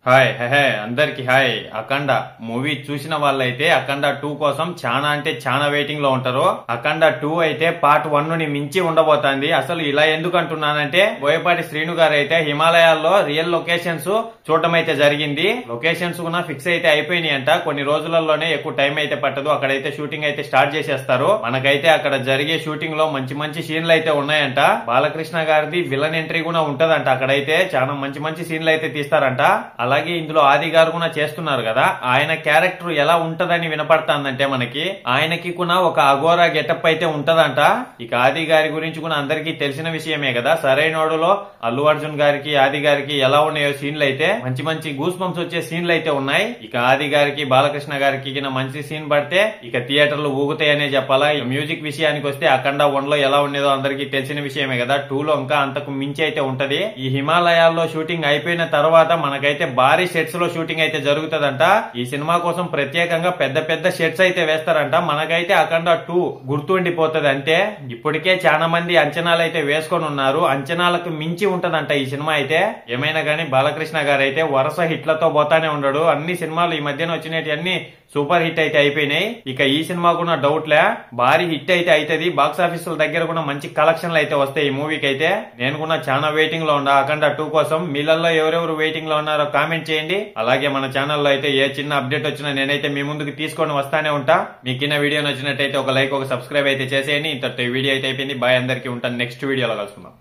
Hi hey అందరికి hi. అఖండ movie చూసిన వాళ్ళైతే అఖండ 2 కోసం చాలా అంటే చాలా వెయిటింగ్ లో ఉంటారు. అఖండ 2 అయితే పార్ట్ 1 ని మించి ఉండబోతోంది. అసలు ఇలా ఎందుకు అంటున్నానంటే బోయపాటి శ్రీను గారు అయితే హిమాలయాల్లో రియల్ లొకేషన్స్ చూడటం అయితే జరిగింది. లొకేషన్స్ కూడా ఫిక్స్ అయితే అయిపోయినాయి అంట. కొన్ని రోజులలోనే ఎక్కువ టైం అయితే పట్టదు, అక్కడైతే షూటింగ్ అయితే స్టార్ట్ చేసేస్తారు. మనకైతే అక్కడ జరిగే షూటింగ్ లో మంచి మంచి సీన్లు అయితే ఉన్నాయంట. బాలకృష్ణ గారిది విలన్ ఎంట్రీ కూడా ఉంటదంట. అక్కడైతే చాలా మంచి మంచి సీన్లు అయితే తీస్తారంట. అలాగే ఇందులో ఆది గారు కూడా చేస్తున్నారు కదా, ఆయన క్యారెక్టర్ ఎలా ఉంటదని వినపడతాందంటే మనకి ఆయనకి కూడా ఒక అఘోరా గెటప్ అయితే ఉంటదంట. ఇక ఆది గారి గురించి కూడా అందరికీ తెలిసిన విషయమే కదా. సరైనోడులో అల్లు అర్జున్ గారికి ఆది గారికి ఎలా ఉన్నాయో సీన్లు అయితే మంచి మంచి గూస్ బంప్స్ వచ్చే సీన్లు అయితే ఉన్నాయి. ఇక ఆది గారికి బాలకృష్ణ గారికి మంచి సీన్ పడితే ఇక థియేటర్లు ఊగుతాయనే చెప్పాలా. మ్యూజిక్ విషయానికి వస్తే అఖండ 1 లో ఎలా ఉండేదో అందరికీ తెలిసిన విషయమే కదా. 2 లో ఇంకా అంతకు మించి అయితే ఉంటది. ఈ హిమాలయాల్లో షూటింగ్ అయిపోయిన తర్వాత మనకైతే భారీ సెట్స్ లో షూటింగ్ అయితే జరుగుతుందంట. ఈ సినిమా కోసం ప్రత్యేకంగా పెద్ద పెద్ద సెట్స్ అయితే వేస్తారంట. మనకైతే అఖండ 2 గుర్తుండిపోతుంది. అంటే ఇప్పటికే చాలా మంది అంచనాలు అయితే వేసుకొని ఉన్నారు. అంచనాలకు మించి ఉంటదంట ఈ సినిమా అయితే. ఏమైనా గానీ బాలకృష్ణ గారు అయితే వరుస హిట్లతో పోతానే ఉండడు. అన్ని సినిమాలు ఈ మధ్యన వచ్చినవి అన్ని సూపర్ హిట్ అయితే అయిపోయినాయి. ఇక ఈ సినిమా కూడా డౌట్లే భారీ హిట్ అయితే అవుతుంది. బాక్స్ ఆఫీసుల దగ్గర కూడా మంచి కలెక్షన్లు అయితే వస్తాయి ఈ మూవీకి అయితే. నేను కూడా చాలా వెయిటింగ్ లో ఉన్నా అఖండ 2 కోసం. మీలలో ఎవరెవరు వెయిటింగ్ లో ఉన్నారో కామెంట్ చేయండి. అలాగే మన ఛానల్లో అయితే ఏ చిన్న అప్డేట్ వచ్చినా నేనైతే మీ ముందుకు తీసుకొని వస్తానే ఉంటా. మీకు ఈ వీడియో నచ్చినట్టయితే ఒక లైక్ ఒక సబ్స్క్రైబ్ అయితే చేసేయండి. ఇంతటి వీడియో అయితే అయిపోయింది. బాయ్ అందరికీ ఉంటాను. నెక్స్ట్ వీడియోలో కలుసుకుందాం.